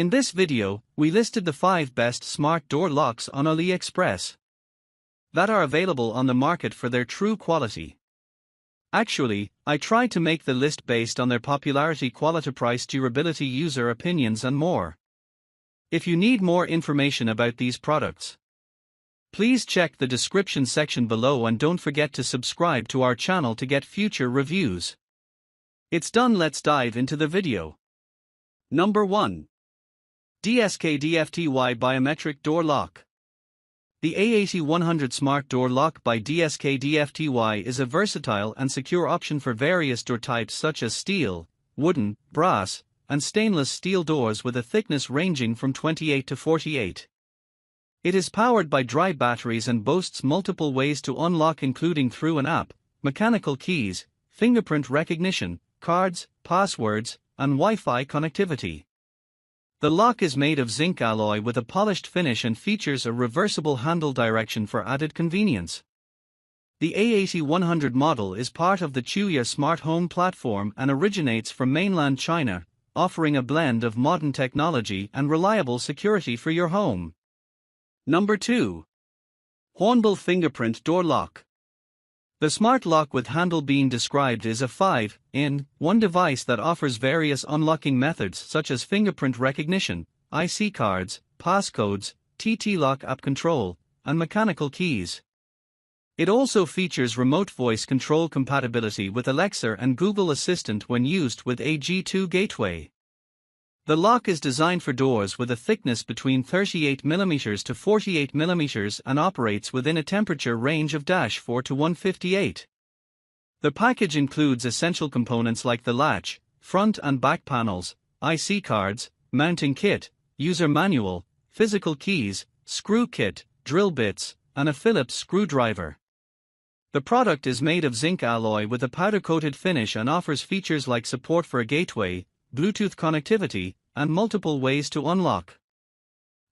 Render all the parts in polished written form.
In this video, we listed the 5 best smart door locks on Aliexpress that are available on the market for their true quality. Actually, I tried to make the list based on their popularity, quality, price, durability, user opinions and more. If you need more information about these products, please check the description section below and don't forget to subscribe to our channel to get future reviews. It's done, let's dive into the video. Number 1. DSKDFTY Biometric Door Lock. The A8100 Smart Door Lock by DSKDFTY is a versatile and secure option for various door types such as steel, wooden, brass, and stainless steel doors with a thickness ranging from 28 to 48. It is powered by dry batteries and boasts multiple ways to unlock, including through an app, mechanical keys, fingerprint recognition, cards, passwords, and Wi-Fi connectivity. The lock is made of zinc alloy with a polished finish and features a reversible handle direction for added convenience. The A8100 model is part of the Tuya smart home platform and originates from mainland China, offering a blend of modern technology and reliable security for your home. Number 2. Hornbill Fingerprint Door Lock. The smart lock with handle being described is a 5-in-1 device that offers various unlocking methods such as fingerprint recognition, IC cards, passcodes, TT-lock app control, and mechanical keys. It also features remote voice control compatibility with Alexa and Google Assistant when used with a G2 gateway. The lock is designed for doors with a thickness between 38 mm to 48 mm and operates within a temperature range of -4 to 158. The package includes essential components like the latch, front and back panels, IC cards, mounting kit, user manual, physical keys, screw kit, drill bits, and a Phillips screwdriver. The product is made of zinc alloy with a powder-coated finish and offers features like support for a gateway, Bluetooth connectivity, and multiple ways to unlock.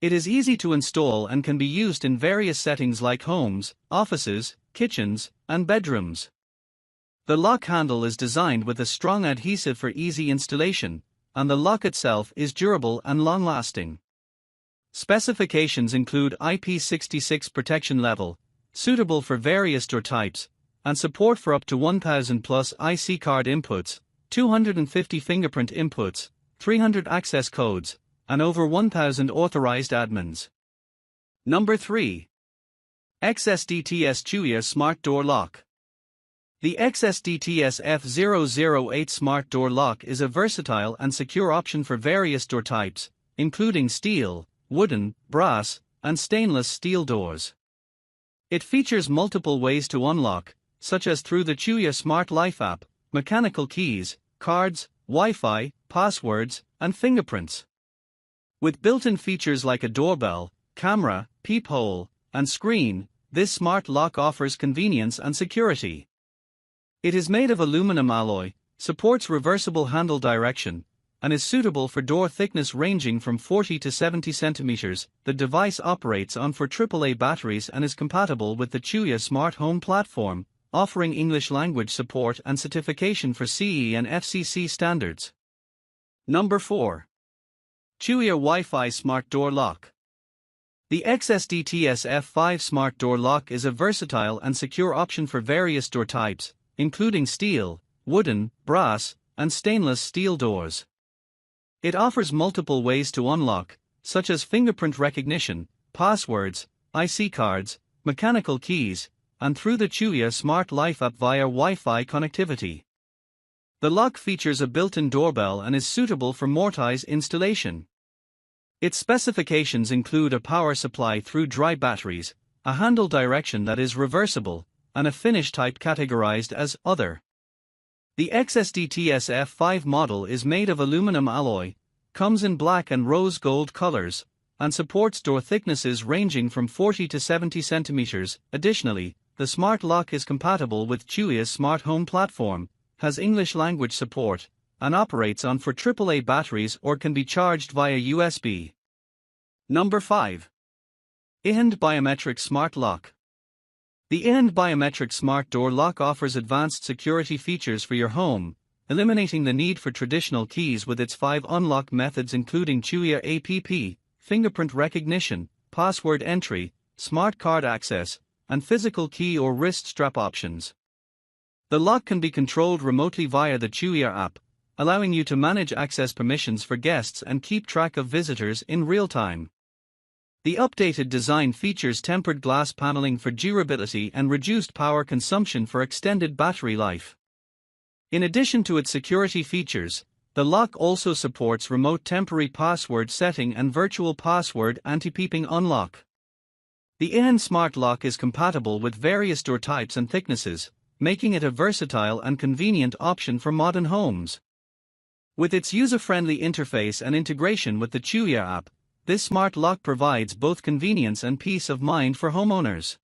It is easy to install and can be used in various settings like homes, offices, kitchens, and bedrooms. The lock handle is designed with a strong adhesive for easy installation, and the lock itself is durable and long-lasting. Specifications include IP66 protection level, suitable for various door types, and support for up to 1000 plus IC card inputs, 250 fingerprint inputs, 300 access codes, and over 1000 authorized admins. Number 3. XSDTS Tuya Smart Door Lock. The XSDTS F008 Smart Door Lock is a versatile and secure option for various door types, including steel, wooden, brass, and stainless steel doors. It features multiple ways to unlock, such as through the Tuya Smart Life app, mechanical keys, cards, Wi-Fi, passwords, and fingerprints. With built-in features like a doorbell, camera, peephole, and screen, this smart lock offers convenience and security. It is made of aluminum alloy, supports reversible handle direction, and is suitable for door thickness ranging from 40 to 70 cm. The device operates on 4 AAA batteries and is compatible with the Tuya Smart Home platform, offering English language support and certification for CE and FCC standards. Number 4. Tuya Wi-Fi Smart Door Lock. The XSDTS F5 Smart Door Lock is a versatile and secure option for various door types, including steel, wooden, brass, and stainless steel doors. It offers multiple ways to unlock, such as fingerprint recognition, passwords, IC cards, mechanical keys, and through the Tuya Smart Life app via Wi-Fi connectivity. The lock features a built-in doorbell and is suitable for mortise installation. Its specifications include a power supply through dry batteries, a handle direction that is reversible, and a finish type categorized as Other. The XSDTS F5 model is made of aluminum alloy, comes in black and rose gold colors, and supports door thicknesses ranging from 40 to 70 cm. Additionally, the smart lock is compatible with Tuya's smart home platform, has English language support, and operates on 4 AAA batteries or can be charged via USB. Number 5. YRHAND Biometric Smart Lock. The YRHAND Biometric Smart Door Lock offers advanced security features for your home, eliminating the need for traditional keys with its 5 unlock methods including Tuya app, fingerprint recognition, password entry, smart card access, and physical key or wrist strap options. The lock can be controlled remotely via the Tuya app, allowing you to manage access permissions for guests and keep track of visitors in real time. The updated design features tempered glass paneling for durability and reduced power consumption for extended battery life. In addition to its security features, the lock also supports remote temporary password setting and virtual password anti-peeping unlock. The YRHAND Smart Lock is compatible with various door types and thicknesses, making it a versatile and convenient option for modern homes. With its user-friendly interface and integration with the Tuya app, this smart lock provides both convenience and peace of mind for homeowners.